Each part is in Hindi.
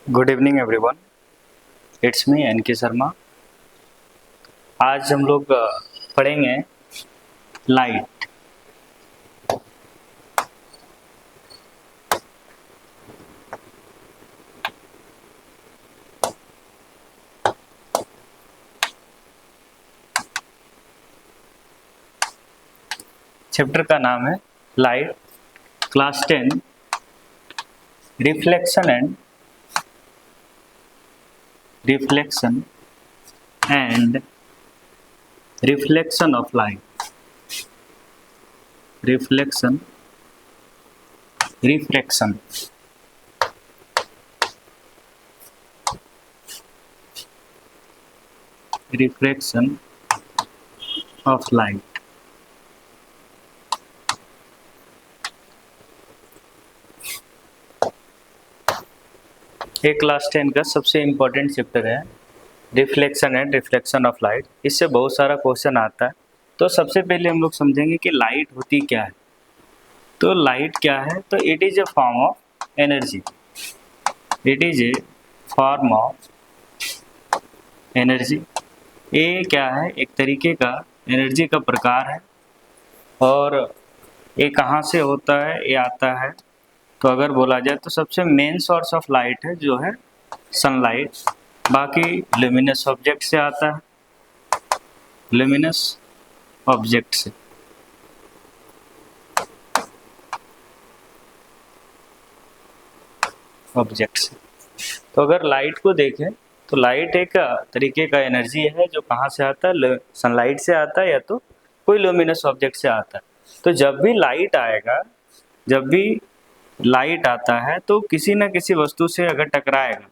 Good evening everyone, it's me N K Sharma. आज हम लोग पढ़ेंगे लाइट। चैप्टर का नाम है light, class 10, reflection and reflection of light. Refraction of light. ये क्लास 10 का सबसे इम्पोर्टेंट चैप्टर है, reflection and reflection of light. इससे बहुत सारा क्वेश्चन आता है। तो सबसे पहले हम लोग समझेंगे कि लाइट होती क्या है। तो लाइट क्या है? तो it is a form of energy. It is a form of energy. ये क्या है? एक तरीके का एनर्जी का प्रकार है। और ये कहाँ से होता है? ये आता है, तो अगर बोला जाए तो सबसे मेन सोर्स ऑफ लाइट है जो है सनलाइट। बाकी ल्यूमिनस ऑब्जेक्ट से आता है, ल्यूमिनस ऑब्जेक्ट से। तो अगर लाइट को देखें तो लाइट एक तरीके का एनर्जी है जो कहाँ से आता है? सनलाइट से आता है या तो कोई ल्यूमिनस ऑब्जेक्ट से आता है। तो जब भी लाइट आता है तो किसी न किसी वस्तु से अगर टकराएगा,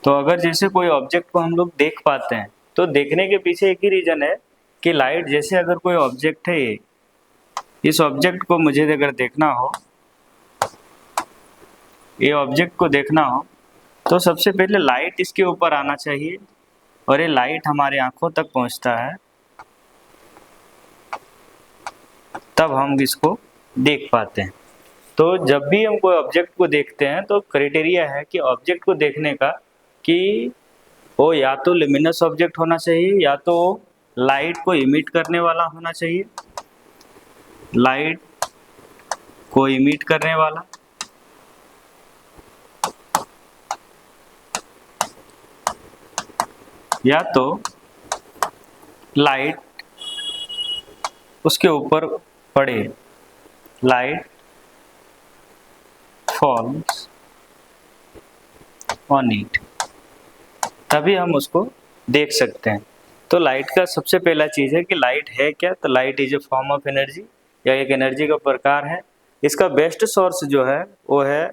तो अगर जैसे कोई ऑब्जेक्ट को हम लोग देख पाते हैं तो देखने के पीछे एक ही रीजन है कि लाइट, जैसे अगर कोई ऑब्जेक्ट है, इस ऑब्जेक्ट को मुझे अगर देखना हो, ये ऑब्जेक्ट को देखना हो, तो सबसे पहले लाइट इसके ऊपर आना चाहिए और ये लाइट हमारे आंखों तक पहुंचता है, तब हम इसको देख पाते हैं। तो जब भी हम कोई ऑब्जेक्ट को देखते हैं तो क्राइटेरिया है कि ऑब्जेक्ट को देखने का कि वो या तो ल्यूमिनस ऑब्जेक्ट होना चाहिए या तो लाइट को इमिट करने वाला होना चाहिए, लाइट को इमिट करने वाला, या तो लाइट उसके ऊपर पड़े, लाइट फॉल्स ऑन इट, तभी हम उसको देख सकते हैं। तो लाइट का सबसे पहला चीज़ है कि लाइट है क्या? तो light is a form of energy, या एक एनर्जी का प्रकार है। इसका बेस्ट सोर्स जो है वो है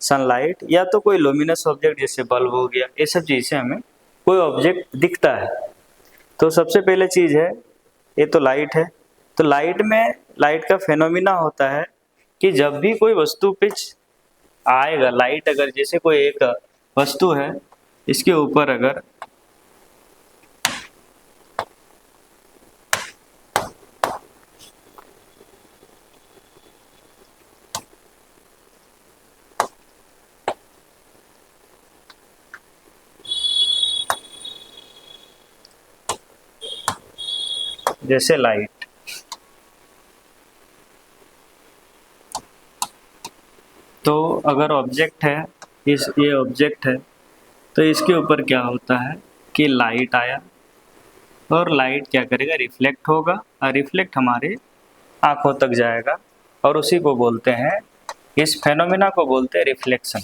सनलाइट, या तो कोई लुमिनस ऑब्जेक्ट जैसे बल्ब हो गया। ये सब चीज़ से हमें कोई ऑब्जेक्ट दिखता है। तो सबसे पहले चीज़ है, ये तो लाइट है। तो लाइट का फेनोमिना होता है कि जब भी कोई वस्तु पे आएगा लाइट, अगर जैसे कोई एक वस्तु है, इसके ऊपर अगर जैसे लाइट, तो अगर ऑब्जेक्ट है, ये ऑब्जेक्ट है, तो इसके ऊपर क्या होता है कि लाइट आया और लाइट क्या करेगा? रिफ्लेक्ट होगा, और रिफ्लेक्ट हमारे आंखों तक जाएगा, और उसी को बोलते हैं, इस फेनोमिना को बोलते हैं रिफ्लेक्शन।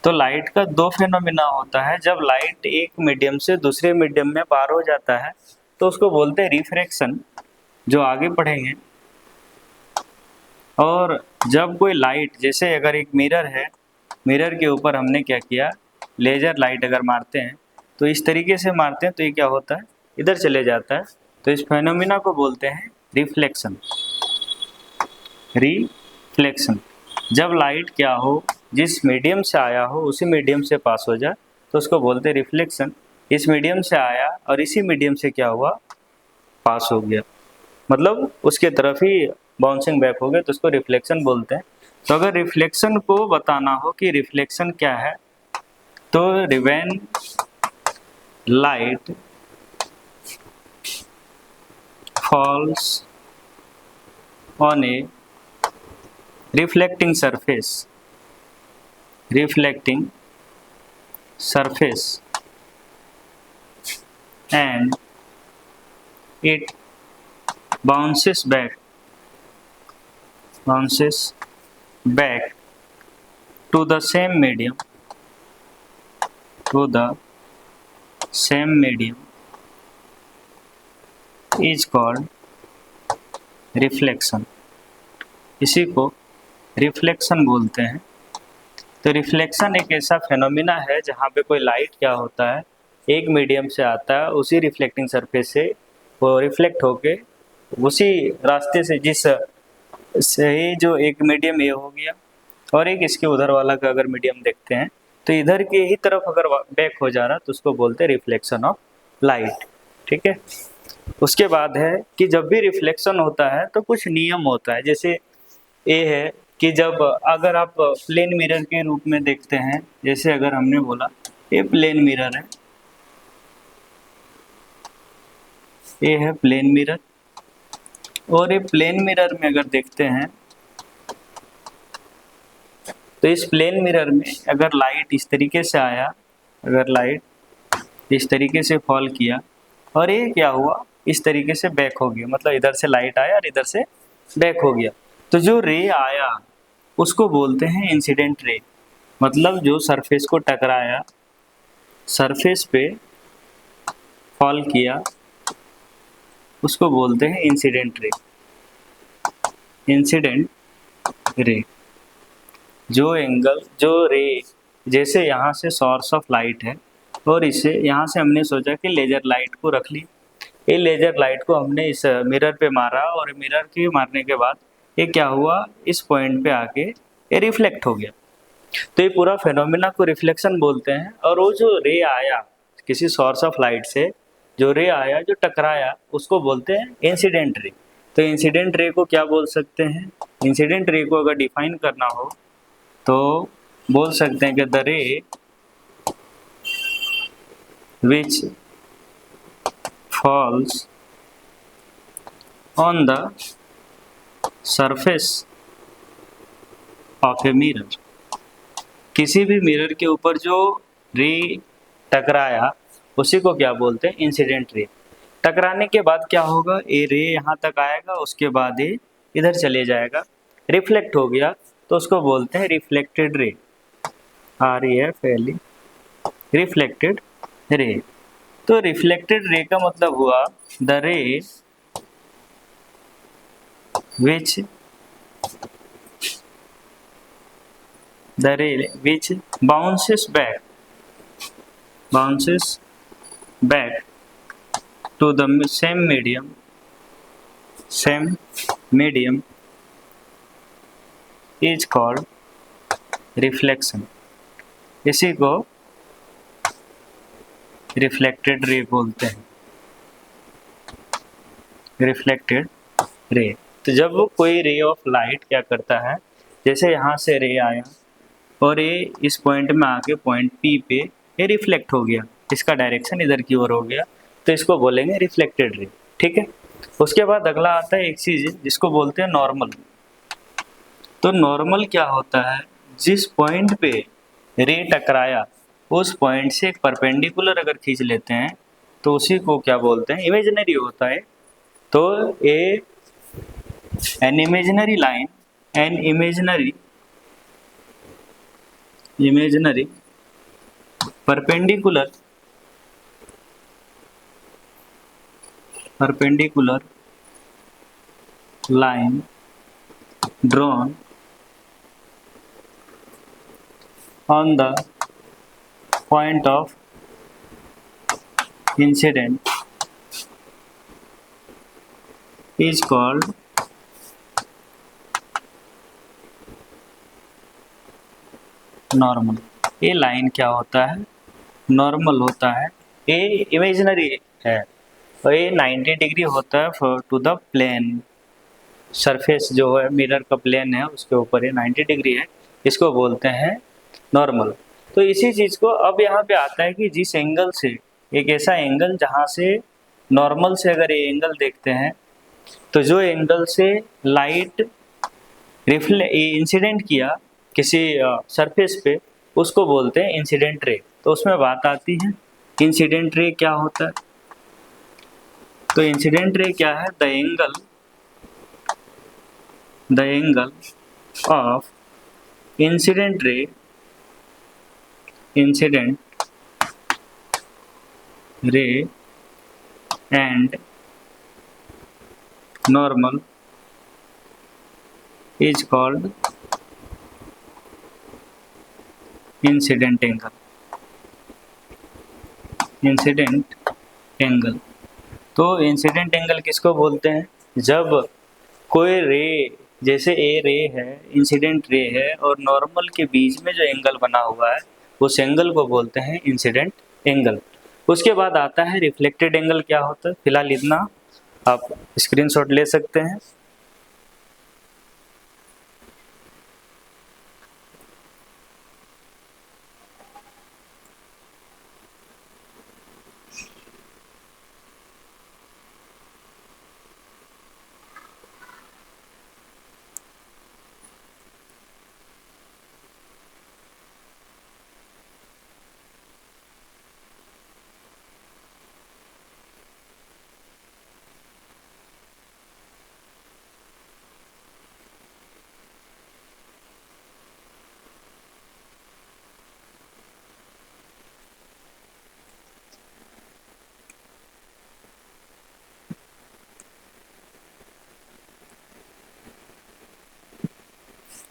तो लाइट का दो फेनोमिना होता है। जब लाइट एक मीडियम से दूसरे मीडियम में पार हो जाता है तो उसको बोलते हैं रिफ्रैक्शन, जो आगे पढ़ेंगे। और जब कोई लाइट, जैसे अगर एक मिरर है, मिरर के ऊपर हमने क्या किया, लेजर लाइट अगर मारते हैं तो इस तरीके से मारते हैं तो ये क्या होता है? इधर चले जाता है। तो इस फेनोमिना को बोलते हैं रिफ्लेक्शन। रिफ्लेक्शन, जब लाइट क्या हो, जिस मीडियम से आया हो उसी मीडियम से पास हो जाए तो उसको बोलते हैं रिफ्लेक्शन। इस मीडियम से आया और इसी मीडियम से क्या हुआ? पास हो गया, मतलब उसके तरफ ही बाउंसिंग बैक हो गया, तो उसको रिफ्लेक्शन बोलते हैं। तो अगर रिफ्लेक्शन को बताना हो कि रिफ्लेक्शन क्या है, तो when light falls on a reflecting surface and it bounces back to the same medium is called reflection. इसी को रिफ्लेक्शन बोलते हैं। तो रिफ्लेक्शन एक ऐसा फेनोमिना है जहाँ पे कोई लाइट क्या होता है, एक मीडियम से आता है, उसी रिफ्लेक्टिंग सरफेस से वो रिफ्लेक्ट होके उसी रास्ते से, जिस से ही जो एक मीडियम ये हो गया और एक इसके उधर वाला का अगर मीडियम देखते हैं तो इधर के ही तरफ अगर बैक हो जा रहा तो उसको बोलते हैं रिफ्लेक्शन ऑफ लाइट। ठीक है। उसके बाद है कि जब भी रिफ्लेक्शन होता है तो कुछ नियम होता है। जैसे ये है कि जब अगर आप प्लेन मिरर के रूप में देखते हैं, जैसे अगर हमने बोला ये प्लेन मिरर है, ये है प्लेन मिरर, और ये प्लेन मिरर में अगर देखते हैं तो इस प्लेन मिरर में अगर लाइट इस तरीके से आया, अगर लाइट इस तरीके से फॉल किया और ये क्या हुआ, इस तरीके से बैक हो गया, मतलब इधर से लाइट आया और इधर से बैक हो गया, तो जो रे आया उसको बोलते हैं इंसिडेंट रे। मतलब जो सरफेस को टकराया, सरफेस पे फॉल किया, उसको बोलते हैं इंसिडेंट रे। जो एंगल, जो रे, जैसे यहाँ से सोर्स ऑफ लाइट है और इसे यहाँ से हमने सोचा कि लेजर लाइट को रख ली, ये लेजर लाइट को हमने इस मिरर पे मारा और मिरर के मारने के बाद ये क्या हुआ, इस पॉइंट पे आके ये रिफ्लेक्ट हो गया। तो ये पूरा फेनोमेना को रिफ्लेक्शन बोलते हैं। और वो जो रे आया किसी सोर्स ऑफ लाइट से, जो रे आया, जो टकराया, उसको बोलते हैं इंसिडेंट रे। तो इंसिडेंट रे को क्या बोल सकते हैं, इंसिडेंट रे को अगर डिफाइन करना हो तो बोल सकते हैं कि the ray which falls on the surface of a mirror। किसी भी मिरर के ऊपर जो रे टकराया उसी को क्या बोलते हैं, इंसिडेंट रे। टकराने के बाद क्या होगा, ये रे यहाँ तक आएगा, उसके बाद ये इधर चले जाएगा, रिफ्लेक्ट हो गया, तो उसको बोलते हैं reflected ray, REF reflected ray. तो रिफ्लेक्टेड रे का मतलब हुआ the ray which bounces back to the same medium is called reflection. इसी को रिफ्लेक्टेड रे बोलते हैं, रिफ्लेक्टेड रे। तो जब वो कोई रे ऑफ लाइट क्या करता है, जैसे यहाँ से रे आया और ये इस पॉइंट में आके पॉइंट P पे ये रिफ्लेक्ट हो गया, इसका डायरेक्शन इधर की ओर हो गया, तो इसको बोलेंगे रिफ्लेक्टेड रे। ठीक है। उसके बाद अगला आता है एक चीज़ जिसको बोलते हैं नॉर्मल। तो नॉर्मल क्या होता है, जिस पॉइंट पे रे टकराया उस पॉइंट से एक परपेंडिकुलर अगर खींच लेते हैं तो उसी को क्या बोलते हैं, इमेजिनरी होता है। तो an imaginary line, an imaginary perpendicular line drawn on the point of incident is called normal. ये लाइन क्या होता है, नॉर्मल होता है। ये इमेजिनरी है और ये 90 डिग्री होता है टू द प्लेन सरफेस जो है मिरर का प्लेन है उसके ऊपर ये 90 डिग्री है, इसको बोलते हैं नॉर्मल। तो इसी चीज़ को अब यहाँ पे आता है कि जिस एंगल से, एक ऐसा एंगल जहाँ से नॉर्मल से अगर ये एंगल देखते हैं तो जो एंगल से लाइट इंसिडेंट किया किसी सरफेस पे उसको बोलते हैं इंसिडेंट रे। तो उसमें बात आती है इंसिडेंट रे क्या होता है। तो इंसिडेंट रे क्या है, the angle of incident ray and normal is called incident angle. तो इंसिडेंट एंगल किसको बोलते हैं, जब कोई रे, जैसे ए रे है, इंसिडेंट रे है और नॉर्मल के बीच में जो एंगल बना हुआ है उस एंगल को बोलते हैं इंसिडेंट एंगल। उसके बाद आता है रिफ्लेक्टेड एंगल क्या होता है। फिलहाल इतना आप स्क्रीनशॉट ले सकते हैं।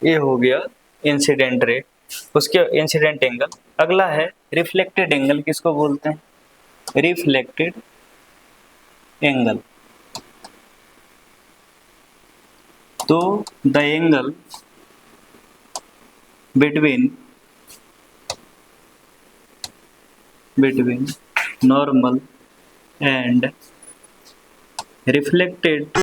ये हो गया इंसिडेंट रे, उसके इंसिडेंट एंगल। अगला है रिफ्लेक्टेड एंगल, किसको बोलते हैं, रिफ्लेक्टेड एंगल। तो the angle between normal and reflected